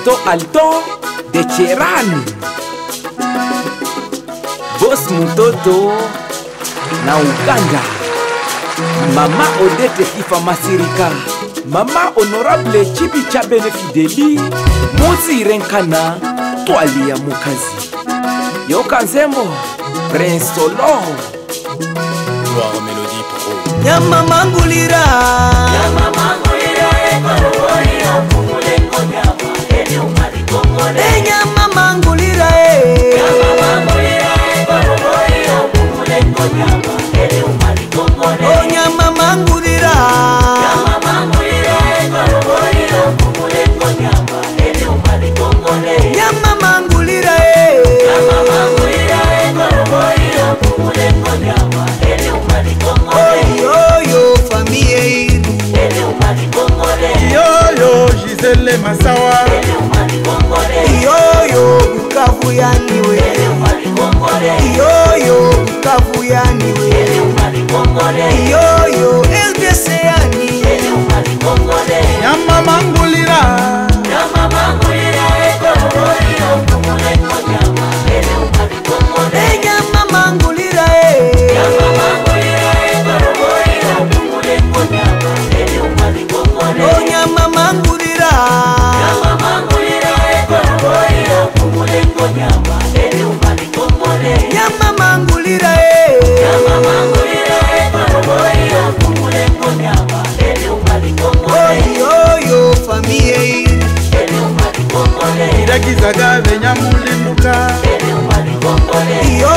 Tonton Alto de Cherani, Boss Mutoto na Uganda, Mama Odete Kifa Masirika, Mama Honorable Chibi Chabene Fideli, Muzi Renkana, Twali ya Mukazi, Yokanzemo, Prince Solo, Gloire Mélodie Pro. Nyama mangulira, Nyama mangulira, ekoroya, kumulengo nyama, eni umali kongole. Nyama mangulira, Nyama mangulira, ekoroya, kumulengo nyama, eni umali kongole. Oh nyama mangulira, Nyama mangulira, ekoroya, kumulengo nyama, eni umali kongole. nyama mangulira, Nyama mangulira, ekoroya, kumulengo nyama, eni umali kongole. Oh yo famille iru, Eni umali kongole. Yo Gisele Masawa, Eni umali kongole. yo Bukavu yaniwe, Eni umali kongole. yo Bukavu yaniwe, Eni umali kongole. yo LDC yani, Eni umali kongole. Nyama mangulira, Nyama mangulira, ekoroya, kumulengo nyama, eni umali kongole. nyama mangulira, Nyama mangulira, ekoroya, kumulengo nyama, eni umali kongole. oh nyama mangulira, Nyama mangulira, ekoroya, kumulengo nyama, eni umali kongole. nyama mangulira, Nyama mangulira, ekoroya, kumulengo nyama, eni umali kongole. yo famille iru, Eni umali kongole. iragizaga benyamulimuka, Eni umali kongole. yo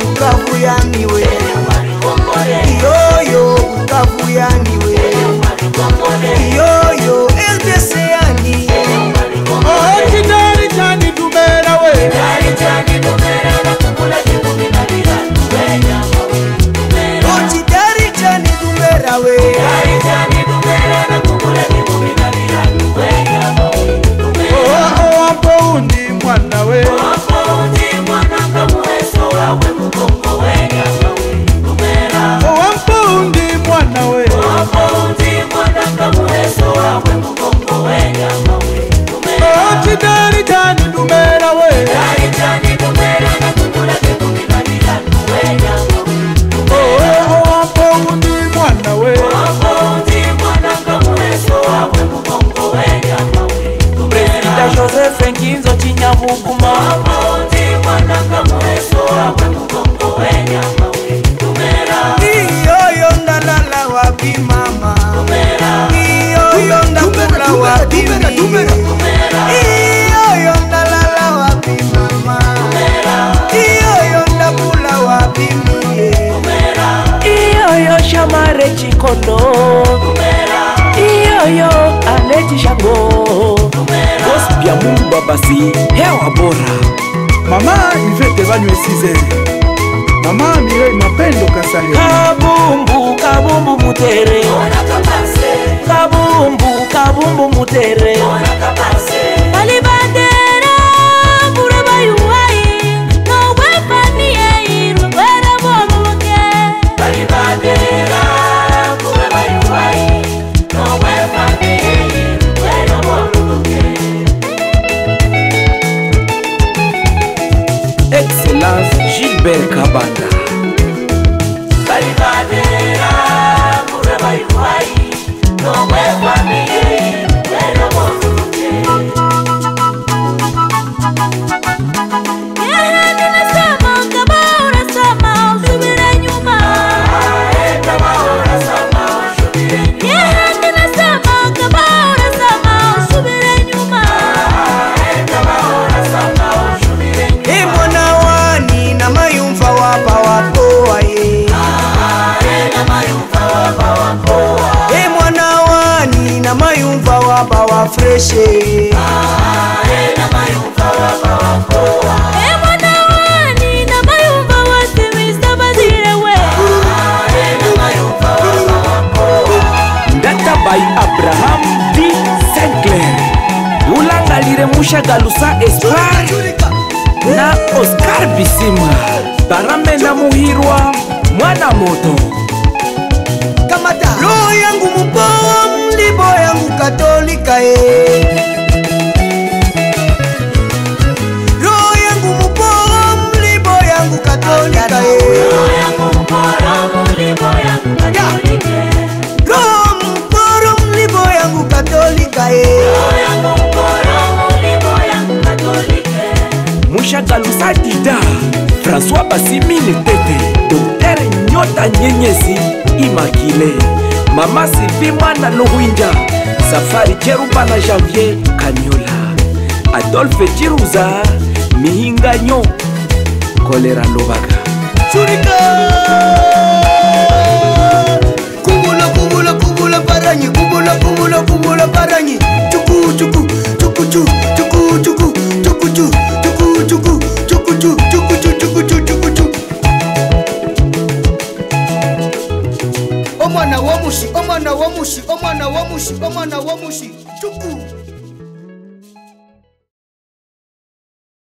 Bukavu yaniwe, Eni umali kongole. yo Bukavu yaniwe, Eni umali kongole. yo LDC yani, Eni umali oh kongole. chidari chani tumera we, Dari chani tumera na kukula kikumi na birani wenyama we tumera. oh chidari chani tumera we, Dari chani tumera na kukula kikumi na birani wenyama we tumera. hapo undi mwana we, Wapo undi mwana kamueso wawe mukongo wenyama we tumera. hapo undi mwana we, Wapo undi mwana kamueso wawe mukongo wenyama we tumera. chidari chani tumera we, Dari chani tumera na kukula kikumi na birani wenyama we tumera. hapo undi mwana we, Wapo undi mwana kamueso wawe mukongo wenyama we tumera. Presida Joseph Nkinzo Chinyabuguma, Wapo undi mwana kamueso wawe mukongo wenyama we tumera. yo ndalala wapi mama, Tumera. yo ndakula wapi mi, Tumera. yo ndalala wapi mama, yo ndakula wapi mi, Tumera. Iyoyo Shamare Chikondo, Tumera. Iyoyo Aleti Shango, Boss Bia Mungu Babasi, hewa bora. mama Ivete banywe 6 mama Mirei Mapendo Kasahe, Kabumbu, kabumbu mutere, Ona kapase. kabumbu mutere. Ona kapase. Alibandera kuraba yuhai no wefani eiru wera bomoke Balibadera kureba yuwai. No wefa mei. Wena moluke. Excellence Gilbert Kabanda, Balibadera kureba yuwai. No wefa mei. Wena moluke. yehani nasema kabora sama usubire nyuma Enda maora sama shubire nyuma. yehani nasema kabora sama usubire nyuma Enda maora sama shubire nyuma. mwana wani na mayumva wapa wapoa ye, Enda mayumba wapa wapoa. mwana wani na mayumva wapa wa freshe, Enda mayumba wapa wapoa. emwana wani na mayumba wasimisa bazire we Enda mayumba wapa wapoa. Ndata by Abraham D. Sinclair, Ulangalire Mushagalusa Espoir, na Oscar Bisima, Baramena Muhirwa, Mwana Moto. kamata roho yangu mupoa mlibo yangu katolika ye, yangu katolike. Roho mlibo yangu katolika Roho yangu mporo mlibo yangu katolike. Musha Galusa Dida, François Basimine Tete, Dr. Nyota Nyenyezi Immaculée, Mama Sylvie Mwana Louinja, Safari Cheruba na Janvier Kanyola, Adolphe Chiruza, Mihinganyo, Kolera Lobaga. Surika Kubula kubula kubula paranyi, kubula kubula kubula paranyi. Chuku chuku chuku chuku chuku chuku chuku chuku chuku chuku chuku chuku chuku chuku chuku. Omwana wa mushi, omwana wa mushi, omwana wa mushi, omwana wa mushi. Chuku.